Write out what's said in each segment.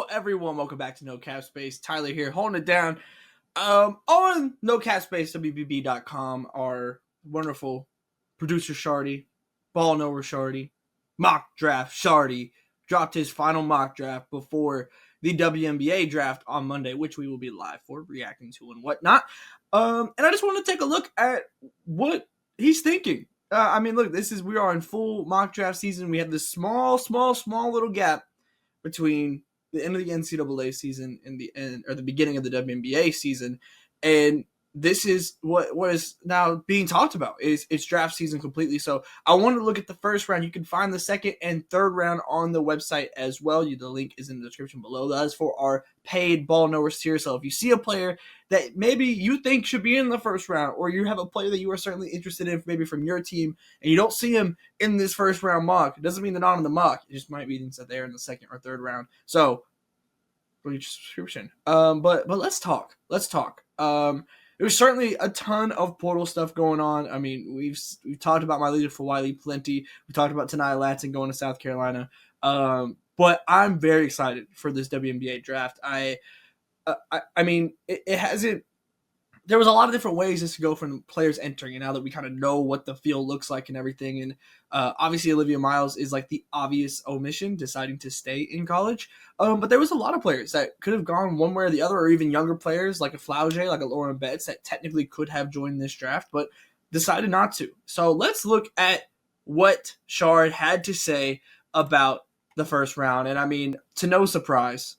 Hello, everyone. Welcome back to No Cap Space. Tyler here, holding it down. On No Cap Space, WBB.com, our wonderful producer Shardy, ball knower Shardy, mock draft Shardy, dropped his final mock draft before the WNBA draft on Monday, which we will be live for, reacting to and whatnot. And I just want to take a look at what he's thinking. Look, we are in full mock draft season. We have this small little gap between the end of the NCAA season and the beginning of the WNBA season, and this is what is now being talked about. It's draft season completely. So I want to look at the first round. You can find the second and third round on the website as well. The link is in the description below. That is for our paid ball knowers tier. So if you see a player that maybe you think should be in the first round, or you have a player that you are certainly interested in, maybe from your team, and you don't see him in this first round mock, it doesn't mean they're not in the mock. It just might mean that they're in the second or third round. So subscription. But let's talk. There's certainly a ton of portal stuff going on. I mean, we've talked about Miley for Wiley plenty. We talked about Tanaya Latson going to South Carolina. But I'm very excited for this WNBA draft. It hasn't. There was a lot of different ways this could go from players entering, and now that we kind of know what the field looks like and everything, and obviously Olivia Miles is like the obvious omission, deciding to stay in college. But there was a lot of players that could have gone one way or the other, or even younger players like a Flaugier, like a Lauren Betts, that technically could have joined this draft, but decided not to. So let's look at what Shard had to say about the first round. And I mean, to no surprise,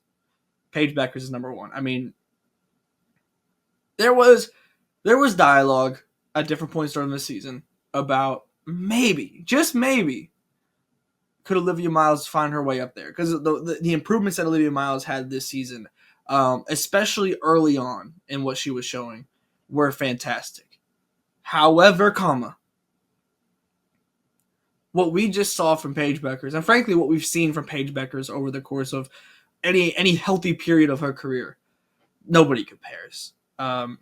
Paige Bueckers is number one. I mean, there was dialogue at different points during the season about maybe, just maybe, could Olivia Miles find her way up there, because the improvements that Olivia Miles had this season, especially early on in what she was showing, were fantastic. However, what we just saw from Paige Bueckers, and frankly what we've seen from Paige Bueckers over the course of any healthy period of her career, nobody compares.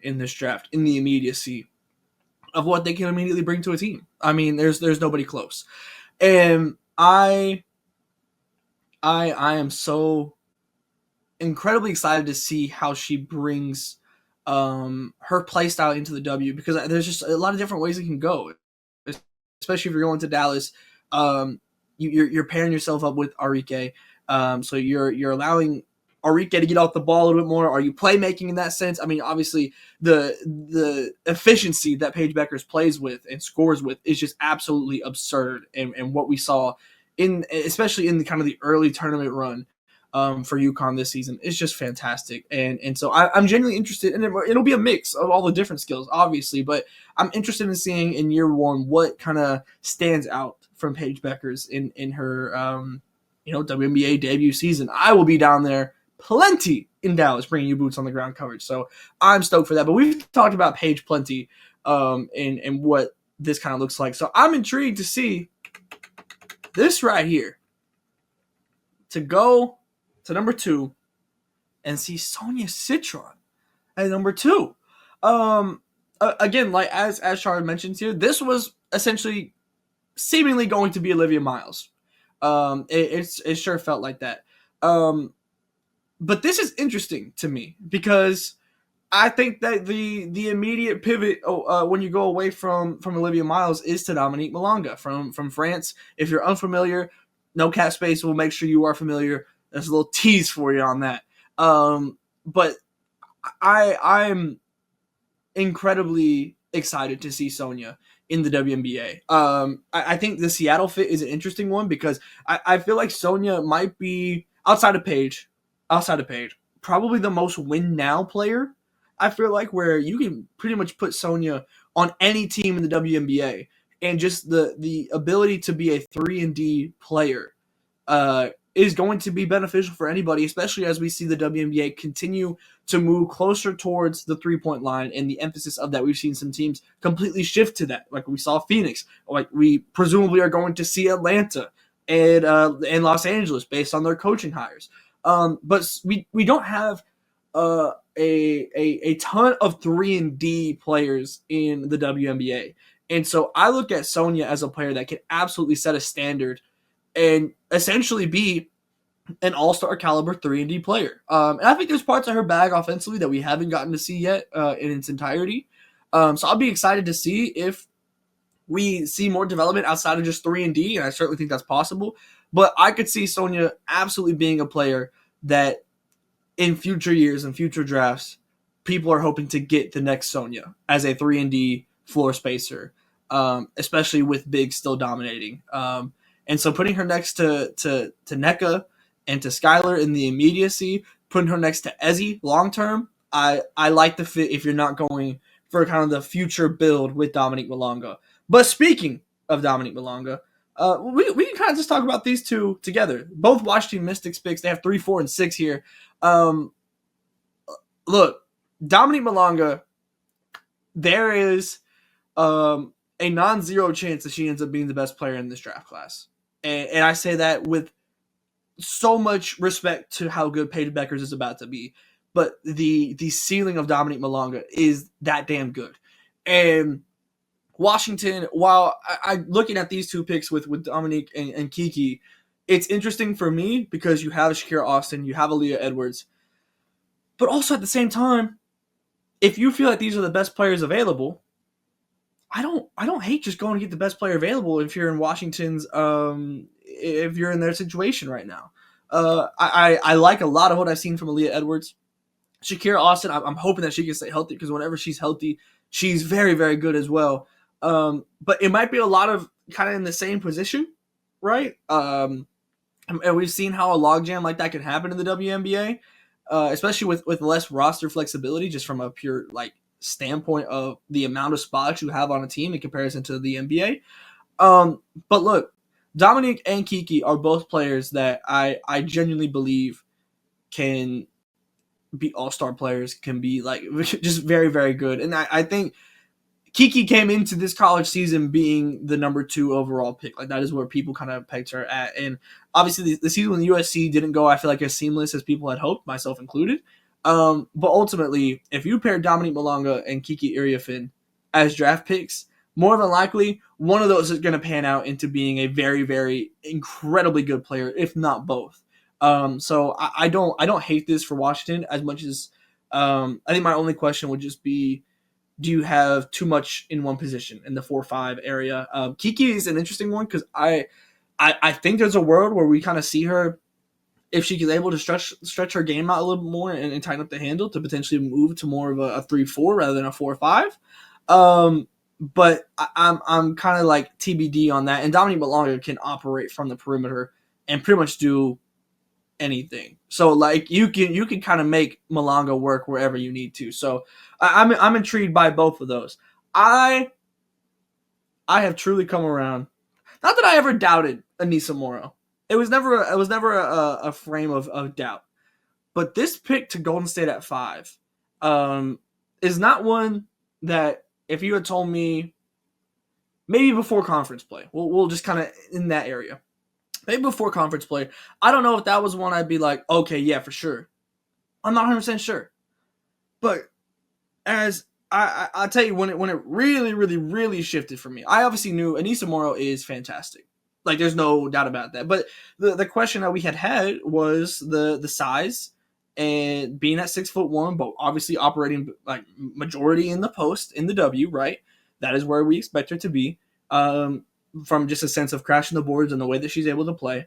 In this draft, in the immediacy of what they can immediately bring to a team. I mean, there's nobody close. And I am so incredibly excited to see how she brings her play style into the W, because there's just a lot of different ways it can go, especially if you're going to Dallas. You're pairing yourself up with Arike, so you're allowing Arike to get off the ball a little bit more. Are you playmaking in that sense? I mean, obviously the efficiency that Paige Bueckers plays with and scores with is just absolutely absurd. And what we saw especially in the kind of the early tournament run for UConn this season is just fantastic. And so I'm genuinely interested, and it'll be a mix of all the different skills, obviously, but I'm interested in seeing in year one what kind of stands out from Paige Bueckers in her WNBA debut season. I will be down there plenty in Dallas, bringing you boots on the ground coverage. So I'm stoked for that. But we've talked about Paige plenty and what this kind of looks like. So I'm intrigued to see this right here, to go to number 2 and see Sonia Citron at number 2. Again, like as Charlotte mentions here, this was essentially seemingly going to be Olivia Miles. It sure felt like that. But this is interesting to me, because I think that the immediate pivot when you go away from Olivia Miles is to Dominique Malonga from France. If you're unfamiliar, No Cap Space will make sure you are familiar. There's a little tease for you on that. But I'm incredibly excited to see Sonia in the WNBA. I think the Seattle fit is an interesting one, because I feel like Sonia might be, outside of Paige, probably the most win now player. I feel like, where you can pretty much put Sonia on any team in the WNBA, and just the ability to be a 3-and-D player is going to be beneficial for anybody, especially as we see the WNBA continue to move closer towards the 3-point line, and the emphasis of that. We've seen some teams completely shift to that, like we saw Phoenix, like we presumably are going to see Atlanta and Los Angeles based on their coaching hires. But we don't have a ton of 3-and-D players in the WNBA. And so I look at Sonia as a player that can absolutely set a standard and essentially be an all-star caliber 3-and-D player. And I think there's parts of her bag offensively that we haven't gotten to see yet in its entirety. So I'll be excited to see if we see more development outside of just 3-and-D, and I certainly think that's possible. But I could see Sonya absolutely being a player that in future years and future drafts, people are hoping to get the next Sonya as a 3-and-D floor spacer, especially with Big still dominating. And so putting her next to NECA and to Skylar in the immediacy, putting her next to Ezzy long term, I like the fit if you're not going for kind of the future build with Dominique Malonga. But speaking of Dominique Malonga, we can kind of just talk about these two together. Both Washington Mystics picks. They have 3, 4, and 6 here. Look, Dominique Malonga, there is a non-zero chance that she ends up being the best player in this draft class. And I say that with so much respect to how good Paige Bueckers is about to be. But the ceiling of Dominique Malonga is that damn good. And Washington, while I looking at these two picks with Dominique and Kiki, it's interesting for me because you have Shakira Austin, you have Aaliyah Edwards. But also at the same time, if you feel like these are the best players available, I don't hate just going to get the best player available if you're in Washington's if you're in their situation right now. I like a lot of what I've seen from Aaliyah Edwards. Shakira Austin, I'm hoping that she can stay healthy because whenever she's healthy, she's very, very good as well. But it might be a lot of kind of in the same position, right? And we've seen how a logjam like that can happen in the WNBA, especially with less roster flexibility, just from a pure like standpoint of the amount of spots you have on a team in comparison to the NBA. But look, Dominique and Kiki are both players that I genuinely believe can be all-star players, can be like just very, very good. And I think Kiki came into this college season being the number 2 overall pick. Like that is where people kind of pegged her at. And obviously the season with USC didn't go, I feel like, as seamless as people had hoped, myself included. But ultimately, if you pair Dominique Malonga and Kiki Iriafen as draft picks, more than likely, one of those is going to pan out into being a very, very incredibly good player, if not both. So I don't hate this for Washington as much as I think my only question would just be, do you have too much in one position in the 4-5 area? Kiki is an interesting one because I think there's a world where we kind of see her, if she is able to stretch her game out a little more and tighten up the handle, to potentially move to more of a 3-4 rather than a 4-5. But I'm kind of like TBD on that. And Dominique Malonga can operate from the perimeter and pretty much do anything. So like you can kind of make Malonga work wherever you need to. So I'm intrigued by both of those. I have truly come around. Not that I ever doubted Anissa Morrow. It was never a frame of doubt. But this pick to Golden State at 5 is not one that if you had told me maybe before conference play, we'll just kind of in that area. Maybe before conference play, I don't know if that was one I'd be like, okay, yeah, for sure. I'm not 100% sure. But as I'll tell you, when it really, really, really shifted for me, I obviously knew Anissa Morrow is fantastic. Like, there's no doubt about that. But the question that we had was the size and being at 6'1", but obviously operating like majority in the post in the W, right? That is where we expect her to be. From just a sense of crashing the boards and the way that she's able to play.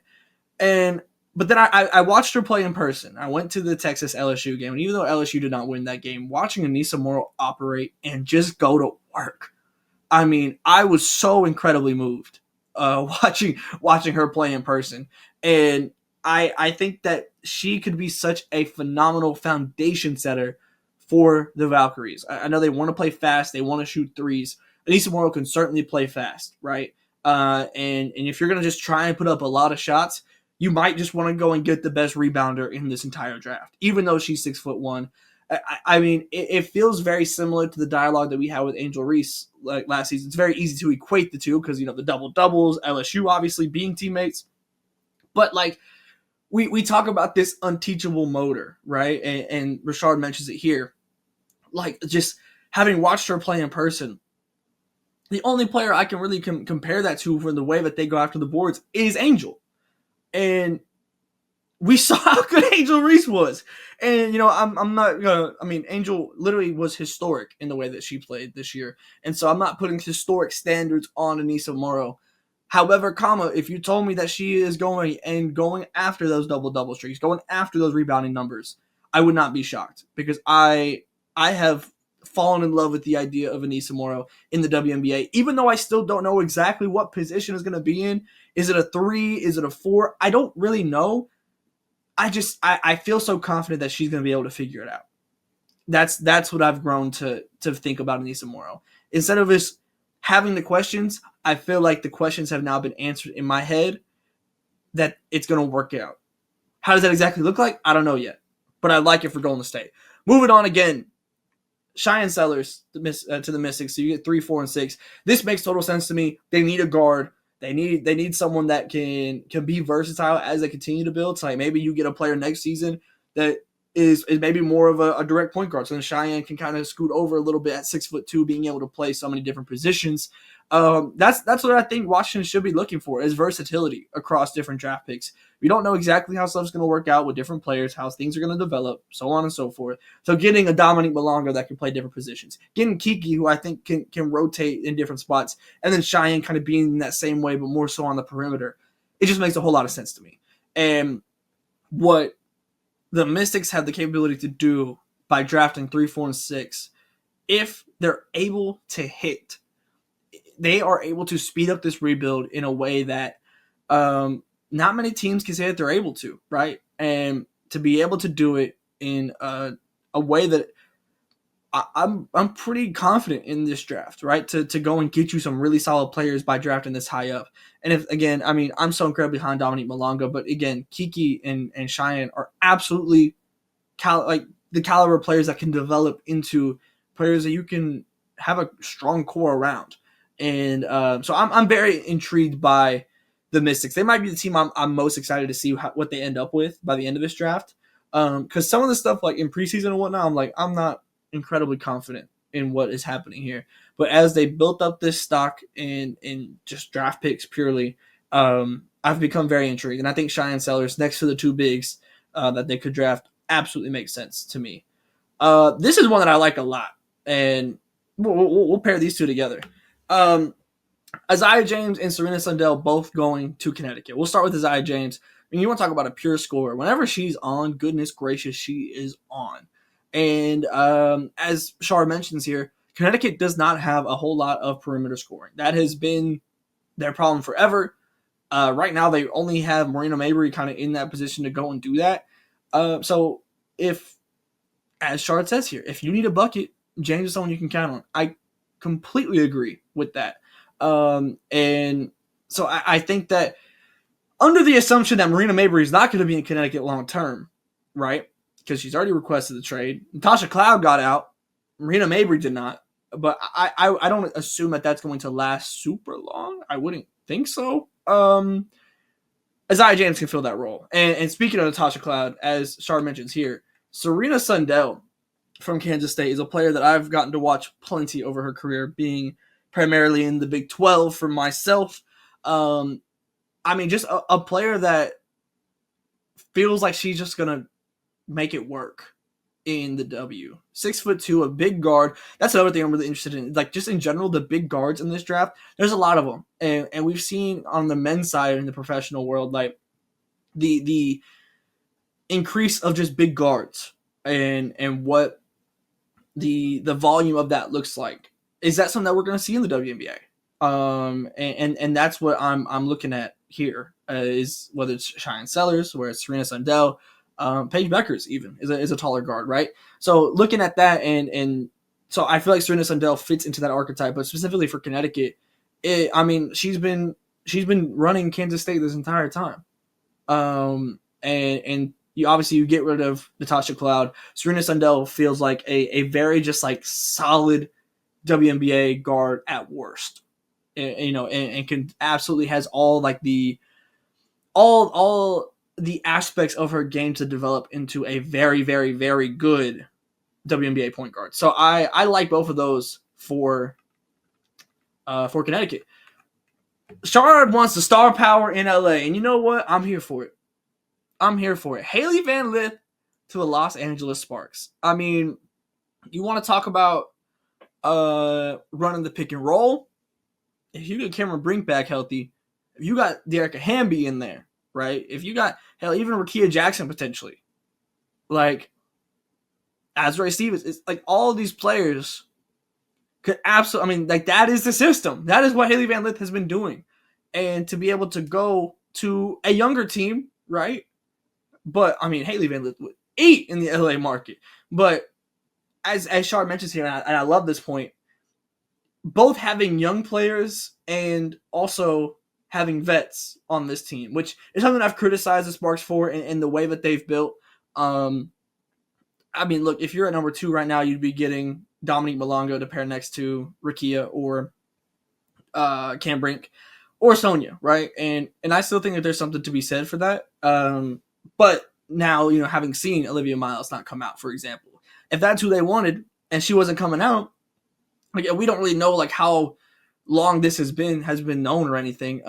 But then I watched her play in person. I went to the Texas LSU game, and even though LSU did not win that game, watching Anissa Morrow operate and just go to work, I mean, I was so incredibly moved watching her play in person. And I think that she could be such a phenomenal foundation setter for the Valkyries. I know they want to play fast. They want to shoot threes. Anissa Morrow can certainly play fast, right? And if you're going to just try and put up a lot of shots, you might just want to go and get the best rebounder in this entire draft, even though she's 6'1". I mean, it feels very similar to the dialogue that we had with Angel Reese like last season. It's very easy to equate the two because, the double-doubles, LSU obviously being teammates. But, like, we talk about this unteachable motor, right? And Rashard mentions it here. Like, just having watched her play in person, the only player I can really compare that to for the way that they go after the boards is Angel. And we saw how good Angel Reese was. And, I'm not going to, Angel literally was historic in the way that she played this year. And so I'm not putting historic standards on Anissa Morrow. However, if you told me that she is going after those double streaks, going after those rebounding numbers, I would not be shocked, because I have fallen in love with the idea of Anissa Morrow in the WNBA, even though I still don't know exactly what position is going to be in. Is it a 3? Is it a 4? I don't really know. I feel so confident that she's going to be able to figure it out. That's what I've grown to think about Anissa Morrow. Instead of just having the questions, I feel like the questions have now been answered in my head, that it's going to work out. How does that exactly look like? I don't know yet, but I like it for Golden State. Moving on again, Cheyenne Sellers to the Mystics. So you get 3, 4, and 6. This makes total sense to me. They need a guard. They need someone that can be versatile as they continue to build. So like maybe you get a player next season that is maybe more of a direct point guard. So then Cheyenne can kind of scoot over a little bit at 6'2", being able to play so many different positions. That's what I think Washington should be looking for, is versatility across different draft picks. We don't know exactly how stuff's going to work out with different players, how things are going to develop, so on and so forth. So getting a Dominique Malonga that can play different positions, getting Kiki, who I think can rotate in different spots, and then Cheyenne kind of being in that same way, but more so on the perimeter. It just makes a whole lot of sense to me. And what the Mystics have the capability to do by drafting 3, 4, and 6, if they're able to hit, they are able to speed up this rebuild in a way that not many teams can say that they're able to, right? And to be able to do it in a way that I'm pretty confident in this draft, right? To go and get you some really solid players by drafting this high up. And if, again, I'm so incredibly high on Dominique Malonga, but again, Kiki and Cheyenne are absolutely the caliber of players that can develop into players that you can have a strong core around. And so I'm very intrigued by the Mystics. They might be the team I'm most excited to see what they end up with by the end of this draft. Because some of the stuff like in preseason and whatnot, I'm not incredibly confident in what is happening here. But as they built up this stock in just draft picks purely, I've become very intrigued. And I think Cheyenne Sellers, next to the 2 bigs that they could draft, absolutely makes sense to me. This is one that I like a lot. And we'll pair these two together. Isaiah James and Serena Sundell both going to Connecticut. We'll start with Isaiah James. You want to talk about a pure scorer. Whenever she's on, goodness gracious, she is on. And as Shar mentions here, Connecticut does not have a whole lot of perimeter scoring. That has been their problem forever. Right now, they only have Marina Mabry kind of in that position to go and do that. So if, as Shard says here, if you need a bucket, James is someone you can count on. I completely agree with that. And so I think that under the assumption that Marina Mabry is not going to be in Connecticut long term, right? Because she's already requested the trade. Natasha Cloud got out. Marina Mabry did not. But I don't assume that that's going to last super long. I wouldn't think so. Isaiah James can fill that role. And speaking of Natasha Cloud, as Shard mentions here, Serena Sundell from Kansas State is a player that I've gotten to watch plenty over her career, being primarily in the Big 12 for myself. Just a player that feels like she's just going to make it work in the W. 6'2", a big guard. That's another thing I'm really interested in. Like, just in general, the big guards in this draft, there's a lot of them. And we've seen on the men's side in the professional world, like, the increase of just big guards and what the volume of that looks like. Is that something that we're going to see in the WNBA? And that's what I'm looking at here, is whether it's Cheyenne Sellers, where it's Serena Sundell, Paige Beckers even is a taller guard, right? So looking at that, and so I feel like Serena Sundell fits into that archetype, but specifically for Connecticut, she's been running Kansas State this entire time, and you get rid of Natasha Cloud. Serena Sundell feels like a very just like solid WNBA guard at worst, and can absolutely has all like all the aspects of her game to develop into a very, very, very good WNBA point guard. So I like both of those for Connecticut. Charlotte wants the star power in LA, and you know what? I'm here for it. I'm here for it. Haley Van Lith to the Los Angeles Sparks. I mean, you want to talk about running the pick and roll? If you get Cameron Brink back healthy, if you got Dearica Hamby in there, right? If you got, hell, even Rakia Jackson potentially, like Azrae Stevens, it's like all of these players could absolutely, I mean, like that is the system. That is what Haley Van Lith has been doing. And to be able to go to a younger team, right? But I mean, Haley Van Lith would eat in the LA market. But as Shard mentions here, and I love this point, both having young players and also having vets on this team, which is something I've criticized the Sparks for in the way that they've built. I mean, look, if you're at number 2 right now, you'd be getting Dominique Malongo to pair next to Rakia or Cam Brink or Sonia, right? And I still think that there's something to be said for that. But now, having seen Olivia Miles not come out, for example, if that's who they wanted and she wasn't coming out, like we don't really know like how long this has been known or anything.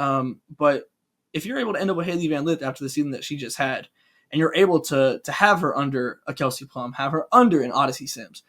But if you're able to end up with Haley Van Lith after the season that she just had, and you're able to have her under a Kelsey Plum, have her under an Odyssey Sims,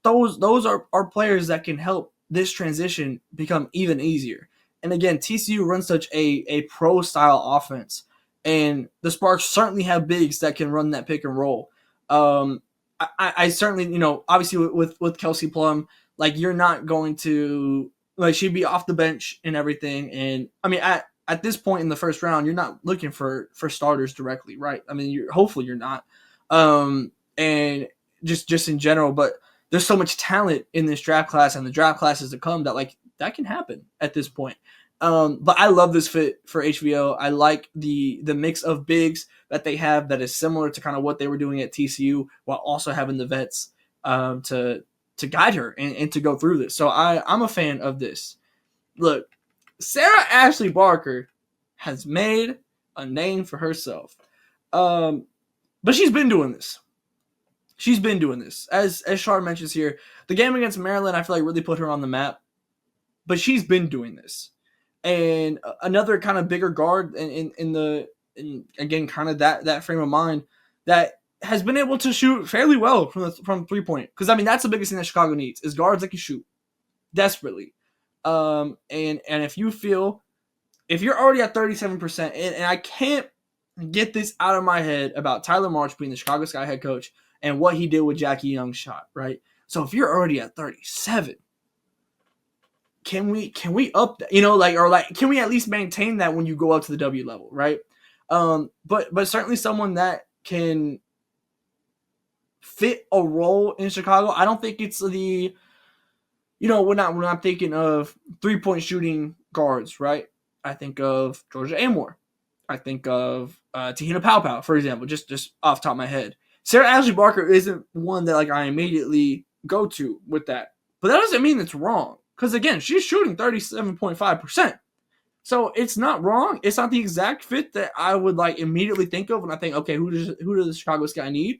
those are players that can help this transition become even easier. And again, TCU runs such a pro style offense, and the Sparks certainly have bigs that can run that pick and roll. I certainly, obviously with Kelsey Plum, like you're not going to like she'd be off the bench and everything. And I mean, at this point in the first round, you're not looking for starters directly, right? I mean, hopefully you're not. And just in general, but there's so much talent in this draft class and the draft classes to come that like that can happen at this point. But I love this fit for HVO. I like the mix of bigs that they have that is similar to kind of what they were doing at TCU while also having the vets to guide her and to go through this. So I'm a fan of this. Look, Sarah Ashley Barker has made a name for herself. But she's been doing this. She's been doing this. As Shard mentions here, the game against Maryland, I feel like really put her on the map. But she's been doing this. And another kind of bigger guard in again, kind of that frame of mind that has been able to shoot fairly well from 3-point. Because, I mean, that's the biggest thing that Chicago needs is guards that can shoot desperately. And if you're already at 37%, and I can't get this out of my head about Tyler March being the Chicago Sky head coach and what he did with Jackie Young's shot, right? So if you're already at 37, can we up that, can we at least maintain that when you go up to the W level, right? But certainly someone that can fit a role in Chicago. I don't think it's the, we're not thinking of 3-point shooting guards, right? I think of Georgia Amore. I think of Tahina Pau, for example, just off the top of my head. Sarah Ashley Barker isn't one that like I immediately go to with that, but that doesn't mean it's wrong. Because again, she's shooting 37.5%. So it's not wrong. It's not the exact fit that I would like immediately think of when I think, okay, who does the Chicago Sky need?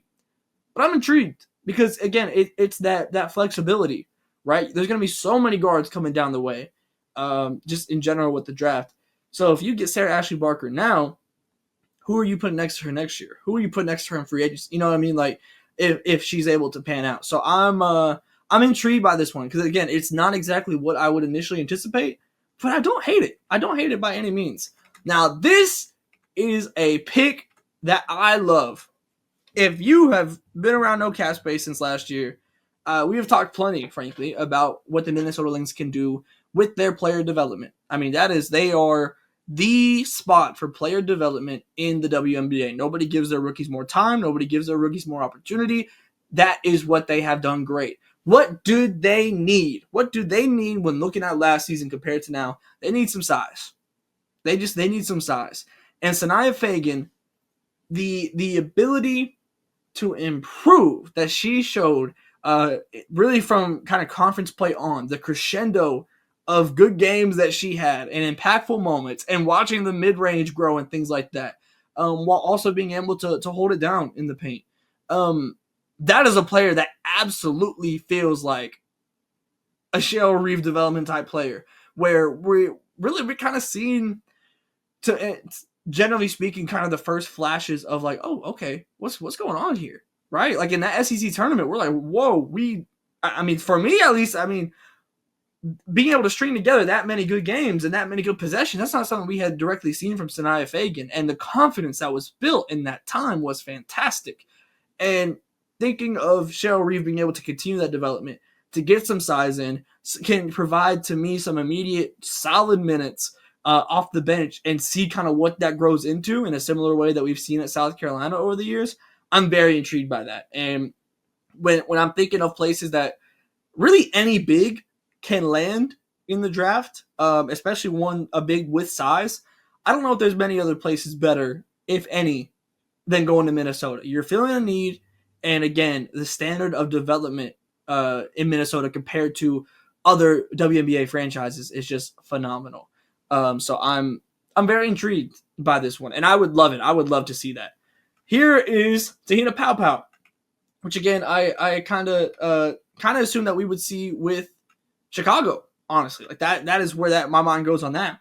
But I'm intrigued because again, it's that flexibility, right? There's going to be so many guards coming down the way, just in general with the draft. So if you get Sarah Ashley Barker now, who are you putting next to her next year? Who are you putting next to her in free agency? You know what I mean? Like if she's able to pan out. So I'm intrigued by this one because, again, it's not exactly what I would initially anticipate, but I don't hate it. I don't hate it by any means. Now, this is a pick that I love. If you have been around No Cap Space since last year, we have talked plenty, frankly, about what the Minnesota Lynx can do with their player development. I mean, they are the spot for player development in the WNBA. Nobody gives their rookies more time. Nobody gives their rookies more opportunity. That is what they have done great. What do they need? What do they need when looking at last season compared to now? They need some size. They need some size. And Sanaya Fagan, the ability to improve that she showed really from kind of conference play on, the crescendo of good games that she had and impactful moments and watching the mid-range grow and things like that, while also being able to hold it down in the paint. That is a player that absolutely feels like a Cheryl Reeve development type player where we're kind of seeing generally speaking, kind of the first flashes of like, oh, okay, what's going on here, right? Like in that SEC tournament, we're like, whoa, I mean, for me at least, I mean, being able to string together that many good games and that many good possessions, that's not something we had directly seen from Sanaya Fagan. And the confidence that was built in that time was fantastic. And thinking of Cheryl Reeve being able to continue that development, to get some size in, can provide to me some immediate solid minutes off the bench and see kind of what that grows into in a similar way that we've seen at South Carolina over the years. I'm very intrigued by that. And when I'm thinking of places that really any big can land in the draft, especially a big with size, I don't know if there's many other places better, if any, than going to Minnesota. You're feeling a need, and again, the standard of development in Minnesota compared to other WNBA franchises is just phenomenal. So I'm very intrigued by this one, and I would love it. I would love to see that. Here is Tahina Paopao, which again I kind of assumed that we would see with Chicago. Honestly, like that is where that my mind goes on that.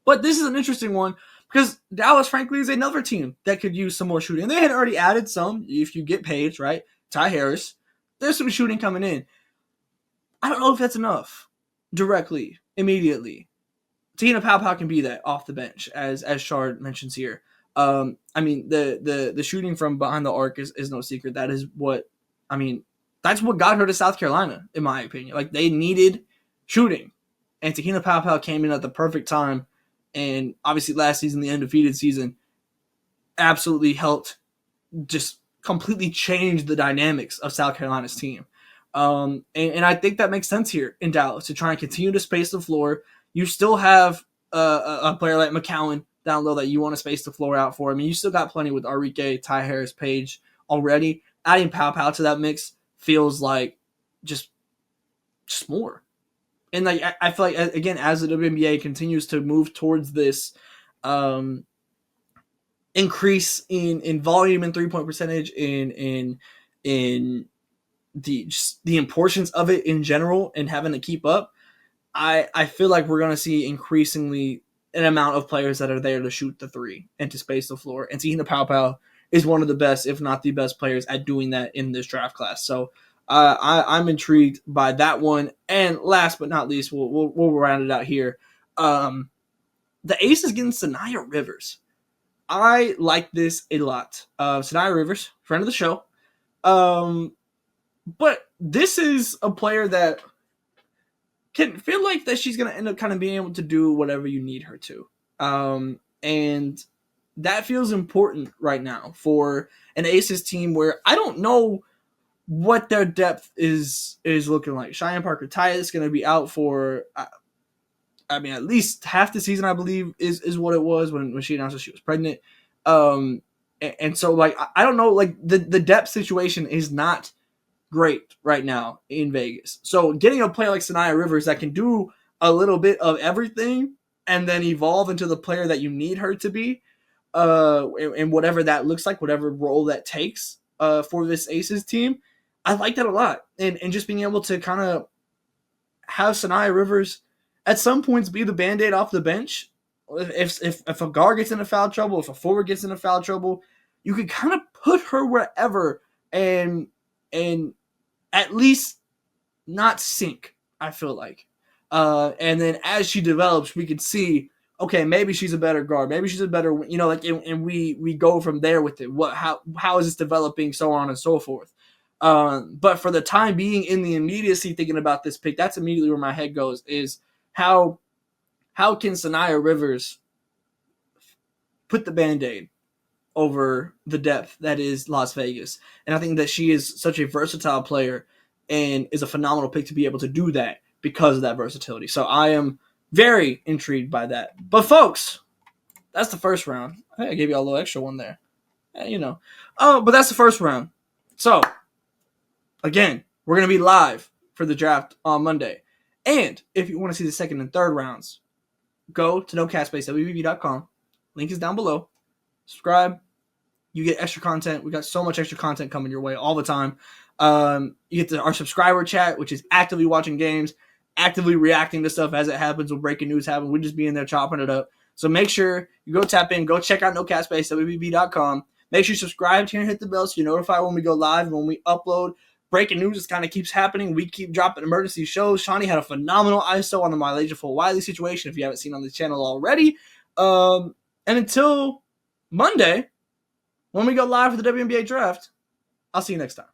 But this is an interesting one because Dallas, frankly, is another team that could use some more shooting. And they had already added some. If you get paid, right? Ty Harris, there's some shooting coming in. I don't know if that's enough directly, immediately. Tina Paopao can be that off the bench, as Shard mentions here. I mean, the shooting from behind the arc is no secret. That is what, I mean, that's what got her to South Carolina, in my opinion. Like, they needed shooting. And Tahina Paopao came in at the perfect time. And obviously last season, the undefeated season, absolutely helped just completely change the dynamics of South Carolina's team. And I think that makes sense here in Dallas to try and continue to space the floor. You still have a player like McCowan down low that you want to space the floor out for. I mean, you still got plenty with Arike, Ty Harris, Page already. Adding Paopao to that mix feels like just more. And like I feel like, again, as the WNBA continues to move towards this increase in volume and 3-point percentage, in the importance of it in general and having to keep up, I feel like we're going to see increasingly an amount of players that are there to shoot the three and to space the floor. And Tahina Paopao is one of the best, if not the best, players at doing that in this draft class. So I'm intrigued by that one. And last but not least, we'll round it out here. The Aces getting Sanaya Rivers. I like this a lot. Sanaya Rivers, friend of the show. But this is a player that can feel like that she's going to end up kind of being able to do whatever you need her to. And that feels important right now for an Aces team where I don't know what their depth is looking like. Cheyenne Parker-Tyus is going to be out for, I mean, at least half the season, I believe, is what it was when she announced that she was pregnant. And so, like, I don't know, like, the depth situation is not great right now in Vegas. So getting a player like Sanaya Rivers that can do a little bit of everything and then evolve into the player that you need her to be, and whatever that looks like, whatever role that takes for this Aces team, I like that a lot. And just being able to kind of have Sanaya Rivers at some points be the Band-Aid off the bench. If a guard gets into foul trouble, if a forward gets into foul trouble, you can kind of put her wherever and at least not sink, I feel like. And then as she develops, we can see, okay, maybe she's a better guard. Maybe she's a better, like, and we go from there with it. How is this developing, so on and so forth. But for the time being, in the immediacy, thinking about this pick, that's immediately where my head goes, is how can Sanaya Rivers put the Band-Aid over the depth that is Las Vegas. And I think that she is such a versatile player and is a phenomenal pick to be able to do that because of that versatility. So I am very intrigued by that. But folks, that's the first round. I think I gave you a little extra one there. But that's the first round. So again, we're going to be live for the draft on Monday. And if you want to see the second and third rounds, go to nocastbase.wbb.com. Link is down below. Subscribe. You get extra content. We got so much extra content coming your way all the time. You get our subscriber chat, which is actively watching games, actively reacting to stuff as it happens when breaking news happens. We just be in there chopping it up. So make sure you go tap in, go check out NoCastSpace.wbb.com. Make sure you subscribe here and hit the bell so you're notified when we go live, when we upload. Breaking news just kind of keeps happening. We keep dropping emergency shows. Shawnee had a phenomenal ISO on the Mylasia for Wiley situation, if you haven't seen on the channel already. And until Monday, when we go live for the WNBA draft, I'll see you next time.